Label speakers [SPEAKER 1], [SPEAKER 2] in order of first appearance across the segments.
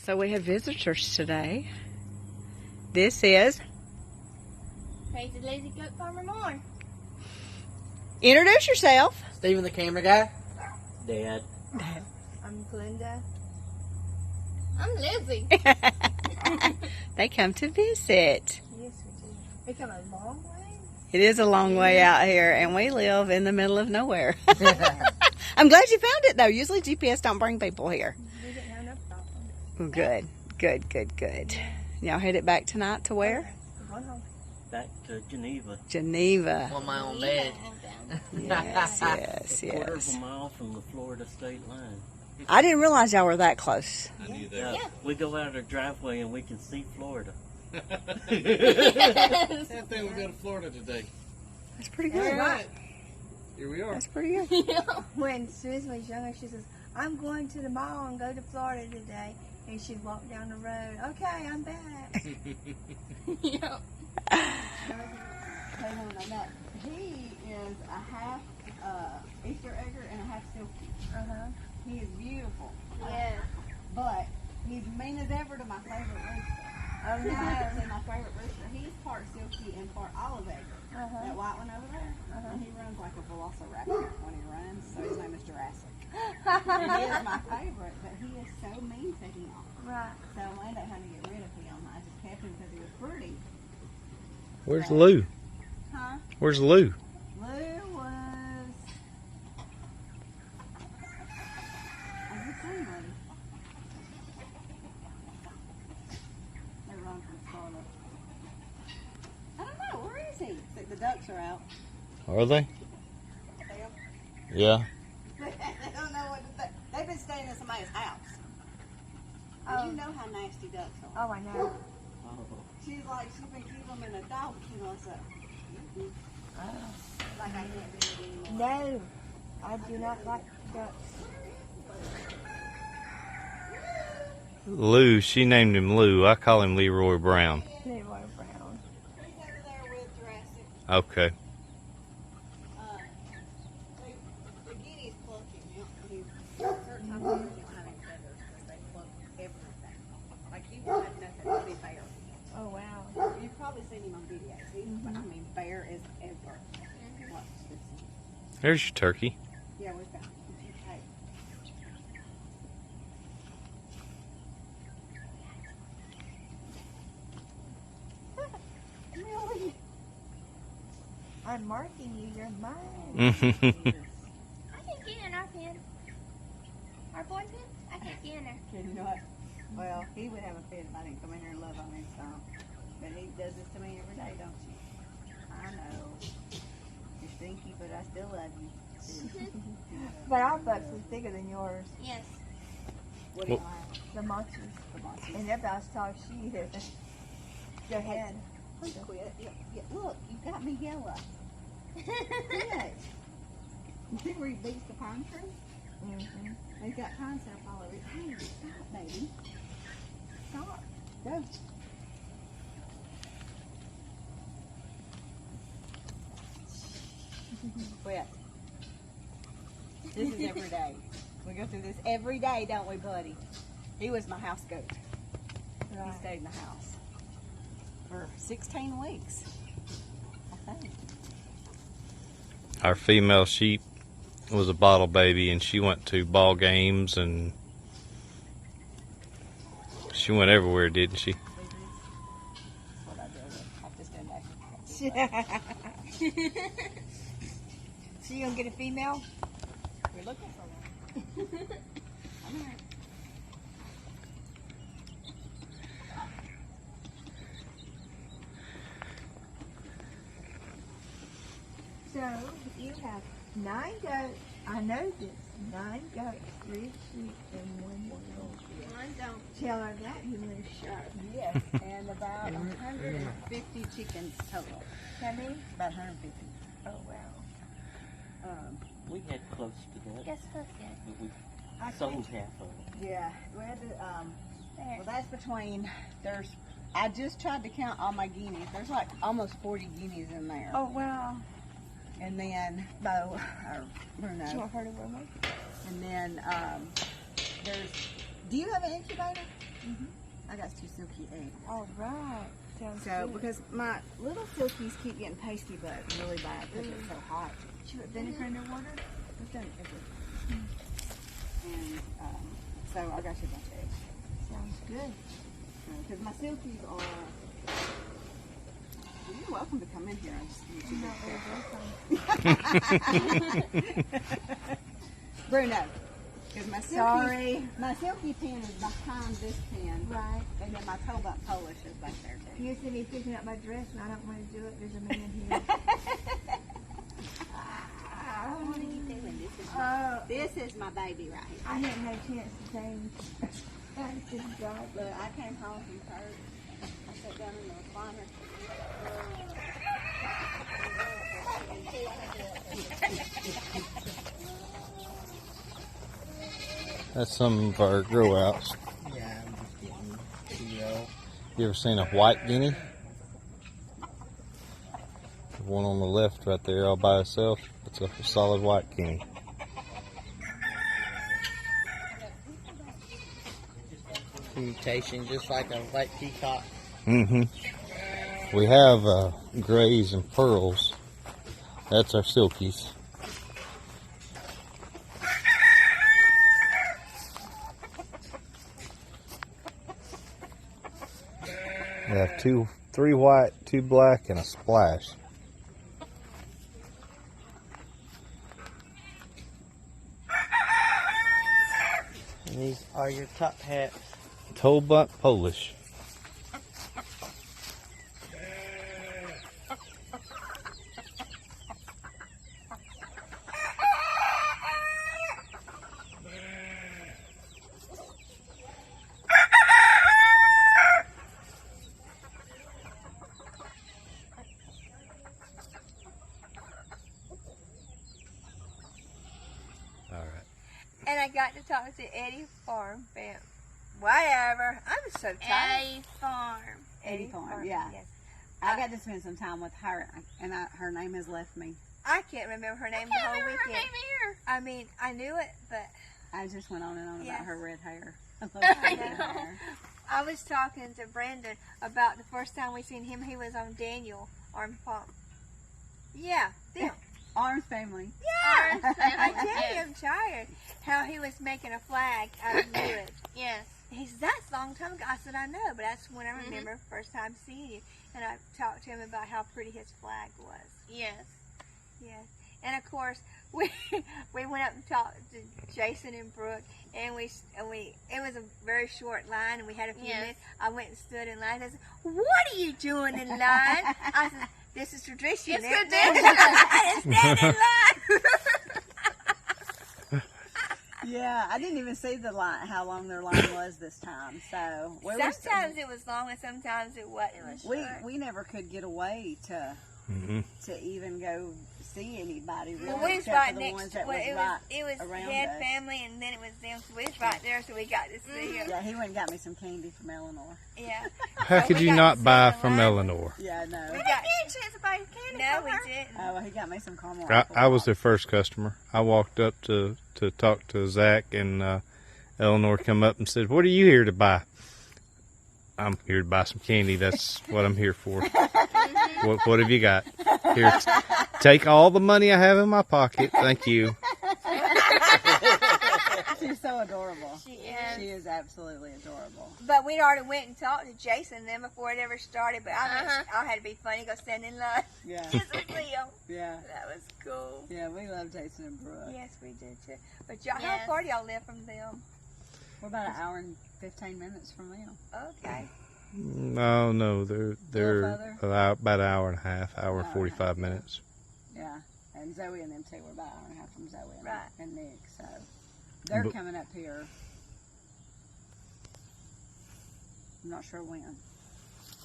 [SPEAKER 1] So we have visitors today. This is
[SPEAKER 2] Crazy Lizzie Goat Farmer Moore.
[SPEAKER 1] Introduce yourself.
[SPEAKER 3] Steven the camera guy. Dad.
[SPEAKER 2] I'm Glenda. I'm Lizzie.
[SPEAKER 1] They come to visit.
[SPEAKER 2] Yes, we do. We come a long way.
[SPEAKER 1] It is a long way out here, and we live in the middle of nowhere. I'm glad you found it, though. Usually GPS don't bring people here.
[SPEAKER 2] We didn't have no problem.
[SPEAKER 1] Well, good, good, good, good. Y'all headed back tonight to where?
[SPEAKER 2] We're going home.
[SPEAKER 3] Back to Geneva.
[SPEAKER 1] Geneva.
[SPEAKER 3] On my own bed.
[SPEAKER 1] Yes, yes,
[SPEAKER 3] Quarter of
[SPEAKER 1] yes.
[SPEAKER 3] a mile from the Florida state line.
[SPEAKER 1] I didn't realize y'all were that close.
[SPEAKER 4] I knew that.
[SPEAKER 3] Yeah, we go out our driveway and we can see Florida.
[SPEAKER 4] I think we'll go to Florida today.
[SPEAKER 1] That's pretty
[SPEAKER 4] All
[SPEAKER 1] good.
[SPEAKER 4] right. Here we are.
[SPEAKER 1] That's pretty good.
[SPEAKER 2] When Susan was younger, she says, I'm going to the mall and go to Florida today. And she'd walk down the road. Okay, I'm back. Yeah.
[SPEAKER 5] He is a half Easter egger and a half silky.
[SPEAKER 2] Uh-huh.
[SPEAKER 5] He is beautiful.
[SPEAKER 2] Yes.
[SPEAKER 5] But he's mean as ever to my favorite rooster.
[SPEAKER 2] Oh, no.
[SPEAKER 5] So my favorite rooster, he's part silky and part olive egger.
[SPEAKER 2] Uh-huh.
[SPEAKER 5] That white one over there. And he runs like a velociraptor when he runs, so his name is Jurassic. And he is my favorite, but he is so mean to him.
[SPEAKER 2] Right.
[SPEAKER 5] So I ended up having to get rid of him. I just kept him because he was pretty.
[SPEAKER 6] Where's Lou?
[SPEAKER 5] Huh?
[SPEAKER 6] Where's Lou?
[SPEAKER 5] Lou was... I haven't seen Lou. They run from Florida. I don't know. Where is he? The ducks are out.
[SPEAKER 6] Are they? Yeah.
[SPEAKER 5] They don't know what to think. They've been staying in somebody's house. And you know how nasty ducks are.
[SPEAKER 2] Oh, I know.
[SPEAKER 5] She's like, she's been keeping them in a dog, you know, so. Like I can't do it anymore.
[SPEAKER 2] No, I do not like ducks.
[SPEAKER 6] Lou, she named him Lou. I call him Leroy Brown.
[SPEAKER 2] Leroy Brown.
[SPEAKER 5] He's over there with Jurassic.
[SPEAKER 6] Okay.
[SPEAKER 5] The guineas pluck him. Certain times of year you don't have any feathers because they pluck everything. Like he won't have nothing to be bare.
[SPEAKER 2] Oh, wow.
[SPEAKER 5] You've probably seen him on videos. He's, I mean, bare as ever. Watch this.
[SPEAKER 6] There's your turkey.
[SPEAKER 5] Yeah, we found him. Hey. Really?
[SPEAKER 2] I'm marking you. You're mine.
[SPEAKER 6] Mhm.
[SPEAKER 2] I can't get in our pen. Our boy pen? I can't get in there.
[SPEAKER 5] Can you not? Well, he would have a fit if I didn't come in here and love on him some. But he does this to me every day, don't you? I know. You're stinky, but I still love you.
[SPEAKER 2] But our bucks is bigger than yours.
[SPEAKER 5] Yes. What do you like?
[SPEAKER 2] The monsters.
[SPEAKER 5] The monsters.
[SPEAKER 2] And they're about as tall as she is. Go ahead.
[SPEAKER 5] Please quit. Yeah, look, you got me yellow. Quit. You see where he beats the pine tree?
[SPEAKER 2] Mm-hmm.
[SPEAKER 5] He's got pine sap all over it. Hey, stop, baby. Stop. Go. Quit. This is every day. We go through this every day, don't we, buddy? He was my house goat.
[SPEAKER 2] Right.
[SPEAKER 5] He stayed in the house for 16 weeks, I think.
[SPEAKER 6] Our female sheep was a bottle baby, and she went to ball games, and she went everywhere, didn't she?
[SPEAKER 5] That's what I do. I have to stand back.
[SPEAKER 2] So you gonna get a female?
[SPEAKER 5] We're looking for one. All right.
[SPEAKER 2] So you have 9 goats. I know this. 9 goats, 3 sheep, and 1 goat.
[SPEAKER 5] One don't.
[SPEAKER 2] Tell her that, you little shark.
[SPEAKER 5] Yes, and about 150 chickens total.
[SPEAKER 2] How many?
[SPEAKER 5] About 150.
[SPEAKER 2] Oh, wow.
[SPEAKER 3] We had close to that,
[SPEAKER 2] Guess what's good?
[SPEAKER 3] but we
[SPEAKER 5] I
[SPEAKER 3] sold
[SPEAKER 5] think,
[SPEAKER 3] half of it.
[SPEAKER 5] yeah, we had to, well, that's between, I just tried to count all my guineas. There's like almost 40 guineas in there.
[SPEAKER 2] Oh, wow.
[SPEAKER 5] And then Bo, or Bruno.
[SPEAKER 2] Do you want her to wear one?
[SPEAKER 5] And then, do you have an incubator? I got 2 silky eggs.
[SPEAKER 2] All right. Sounds
[SPEAKER 5] So,
[SPEAKER 2] good.
[SPEAKER 5] because my little silkies keep getting pasty butt really bad because it's so hot.
[SPEAKER 2] Should we put vinegar in their water?
[SPEAKER 5] I've done everything. And so I got you a bunch of eggs.
[SPEAKER 2] Sounds good.
[SPEAKER 5] Because my silkies are. Well, you're welcome to come in here. I just need you to Bruno. Because my silky pen is behind this pen.
[SPEAKER 2] Right.
[SPEAKER 5] And then my toe bump Polish is back there too.
[SPEAKER 2] You see me picking up my dress and I don't want to do it. There's a man in here.
[SPEAKER 5] What are you doing? This is my baby right here.
[SPEAKER 2] I hadn't had a chance to change. I just got
[SPEAKER 5] Look, I came home from church. I sat down in the recliner.
[SPEAKER 6] That's some of our grow outs.
[SPEAKER 3] Yeah, I'm just getting CEO.
[SPEAKER 6] You ever seen a white guinea? The one on the left right there all by itself. It's a solid white guinea.
[SPEAKER 3] Mutation, just like a white peacock.
[SPEAKER 6] Mm-hmm. We have grays and pearls. That's our silkies. We have 3 white, 2 black, and a splash.
[SPEAKER 3] And these are your top hats.
[SPEAKER 6] Toe butt Polish. All right.
[SPEAKER 2] And I got to talk to Eddie Farm. Whatever. I'm so tired.
[SPEAKER 5] Eddie Farm, yeah.
[SPEAKER 2] Yes.
[SPEAKER 5] I got to spend some time with her, and her name has left me.
[SPEAKER 2] I can't remember her name the whole weekend. I mean, I knew it, but
[SPEAKER 5] I just went on and on
[SPEAKER 2] Yes.
[SPEAKER 5] about her red hair. I love her red
[SPEAKER 2] know.
[SPEAKER 5] hair.
[SPEAKER 2] I was talking to Brandon about the first time we seen him. He was on Daniel Armstrong. Yeah, them.
[SPEAKER 5] Arms family.
[SPEAKER 2] Yeah, I tell you, I'm tired. How he was making a flag out of wood.
[SPEAKER 7] Yes.
[SPEAKER 2] He said, that's a long time ago. I said, I know, but that's when I remember first time seeing you. And I talked to him about how pretty his flag was.
[SPEAKER 7] Yes.
[SPEAKER 2] Yes. And of course, we went up and talked to Jason and Brooke, and we it was a very short line, and we had a few
[SPEAKER 7] Yes.
[SPEAKER 2] minutes. I went and stood in line. I said, "What are you doing in line?" I said, "This is tradition.
[SPEAKER 7] It's
[SPEAKER 2] isn't
[SPEAKER 7] tradition.
[SPEAKER 2] it?" Stand in line.
[SPEAKER 5] Yeah, I didn't even see the line, how long their line was this time. So we were
[SPEAKER 2] Sometimes it was long, and sometimes it wasn't.
[SPEAKER 5] we never could get away to even go see anybody really,
[SPEAKER 2] Well, we was
[SPEAKER 5] except
[SPEAKER 2] right
[SPEAKER 5] for the
[SPEAKER 2] next
[SPEAKER 5] ones
[SPEAKER 2] to
[SPEAKER 5] that
[SPEAKER 2] well,
[SPEAKER 5] was
[SPEAKER 2] it
[SPEAKER 5] right
[SPEAKER 2] was
[SPEAKER 5] around
[SPEAKER 2] head
[SPEAKER 5] us.
[SPEAKER 2] family, and then it was them. So we was right there, so we got to see him.
[SPEAKER 5] Yeah, he went and got me some candy from Eleanor.
[SPEAKER 2] Yeah.
[SPEAKER 6] How
[SPEAKER 2] So
[SPEAKER 6] could
[SPEAKER 2] we
[SPEAKER 6] you
[SPEAKER 2] got
[SPEAKER 6] not
[SPEAKER 2] to see
[SPEAKER 6] buy
[SPEAKER 2] the
[SPEAKER 6] from
[SPEAKER 2] line.
[SPEAKER 6] Eleanor?
[SPEAKER 5] Yeah, no.
[SPEAKER 2] We got.
[SPEAKER 7] Chance to buy candy
[SPEAKER 2] No,
[SPEAKER 7] from
[SPEAKER 2] we
[SPEAKER 7] her.
[SPEAKER 2] didn't.
[SPEAKER 5] Oh, well, he got me some caramel.
[SPEAKER 6] I
[SPEAKER 5] apple
[SPEAKER 6] was
[SPEAKER 5] pie.
[SPEAKER 6] their first customer. I walked up to talk to Zach, and Eleanor come up and said, "What are you here to buy?" "I'm here to buy some candy. That's what I'm here for." What have you got? Here, take all the money I have in my pocket. Thank you.
[SPEAKER 5] She's so adorable.
[SPEAKER 2] She is.
[SPEAKER 5] She is absolutely adorable.
[SPEAKER 2] But we'd already went and talked to Jason then before it ever started. But I had to be funny, go stand in line.
[SPEAKER 5] Yeah,
[SPEAKER 2] Just to see him.
[SPEAKER 5] yeah,
[SPEAKER 2] That was cool.
[SPEAKER 5] yeah. We love Jason and Brooke.
[SPEAKER 2] Yes, we did too. But y'all,
[SPEAKER 7] Yes.
[SPEAKER 2] how far do y'all live from them?
[SPEAKER 5] We're about an hour and 15 minutes from them.
[SPEAKER 2] Okay.
[SPEAKER 6] No, they're about an hour and a half, hour and 45 minutes.
[SPEAKER 5] Yeah, and Zoe and them too. We're about an hour and a half from Zoe and,
[SPEAKER 2] Right.
[SPEAKER 5] and Nick. So they're
[SPEAKER 6] But-
[SPEAKER 5] coming up here. I'm not sure when.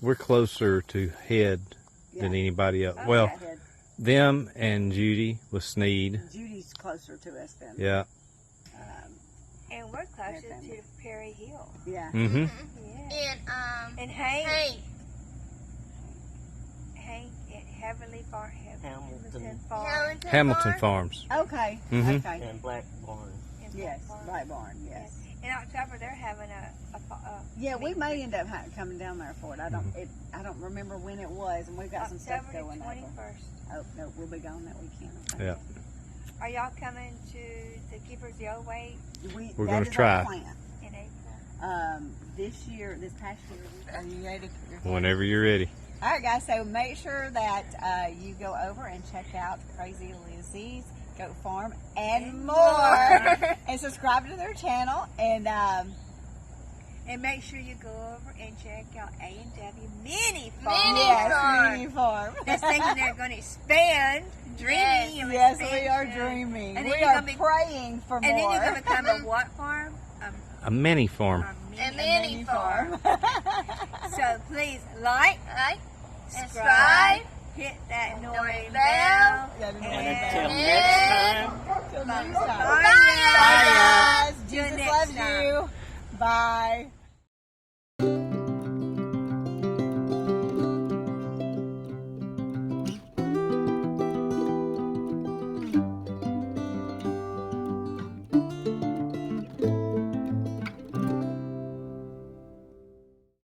[SPEAKER 6] We're closer to Head than
[SPEAKER 5] Yeah.
[SPEAKER 6] anybody else.
[SPEAKER 2] Okay.
[SPEAKER 6] Well,
[SPEAKER 5] Head.
[SPEAKER 6] them and Judy with Sneed.
[SPEAKER 5] Judy's closer to us than.
[SPEAKER 6] Yeah.
[SPEAKER 2] And we're closer to Perry Hill.
[SPEAKER 5] Yeah.
[SPEAKER 6] Mm-hmm.
[SPEAKER 2] Yeah.
[SPEAKER 7] And
[SPEAKER 2] And Hank.
[SPEAKER 7] Hank.
[SPEAKER 2] Hank at Hamilton
[SPEAKER 3] Hamilton.
[SPEAKER 6] Hamilton Farms.
[SPEAKER 5] Okay.
[SPEAKER 6] Mhm.
[SPEAKER 5] Okay.
[SPEAKER 3] And Black Barn.
[SPEAKER 2] And
[SPEAKER 5] Yes.
[SPEAKER 2] Black Barn.
[SPEAKER 5] Right barn. Yes.
[SPEAKER 2] In October, they're having a
[SPEAKER 5] Yeah, we may end up coming down there for it. I don't remember when it was, and we've got some stuff
[SPEAKER 2] October
[SPEAKER 5] going
[SPEAKER 2] the
[SPEAKER 5] over.
[SPEAKER 2] 21st.
[SPEAKER 5] Oh no, we'll be gone that weekend.
[SPEAKER 6] Yeah.
[SPEAKER 2] Are y'all coming to the Keepers the Old Way
[SPEAKER 6] We're
[SPEAKER 5] that
[SPEAKER 6] gonna
[SPEAKER 5] is our
[SPEAKER 6] try.
[SPEAKER 5] plan.
[SPEAKER 2] in April?
[SPEAKER 5] This past year, are you ready?
[SPEAKER 6] Whenever you're ready.
[SPEAKER 1] All right, guys. So make sure that you go over and check out Crazy Lizzie's Goat Farm and more, and subscribe to their channel.
[SPEAKER 2] And make sure you go over and check out A&W Mini Farm.
[SPEAKER 1] Mini Farm.
[SPEAKER 2] They're thinking they're going to expand, dreaming of
[SPEAKER 1] Yes, we are
[SPEAKER 2] expansion.
[SPEAKER 1] dreaming.
[SPEAKER 2] And
[SPEAKER 1] We
[SPEAKER 2] then you're
[SPEAKER 1] are
[SPEAKER 2] gonna be-
[SPEAKER 1] praying for
[SPEAKER 2] And then
[SPEAKER 1] more.
[SPEAKER 2] you're going to become a what farm?
[SPEAKER 6] A mini farm.
[SPEAKER 2] A
[SPEAKER 1] Mini farm.
[SPEAKER 2] So please like,
[SPEAKER 7] subscribe,
[SPEAKER 2] subscribe, hit that noise bell.
[SPEAKER 1] Yeah, the
[SPEAKER 3] And
[SPEAKER 1] noise
[SPEAKER 3] until
[SPEAKER 1] bell.
[SPEAKER 3] next time.
[SPEAKER 1] Till next time.
[SPEAKER 2] Bye,
[SPEAKER 1] Bye,
[SPEAKER 2] guys.
[SPEAKER 1] guys.
[SPEAKER 2] Till
[SPEAKER 1] Jesus
[SPEAKER 2] next
[SPEAKER 1] loves
[SPEAKER 2] time.
[SPEAKER 1] you. Bye.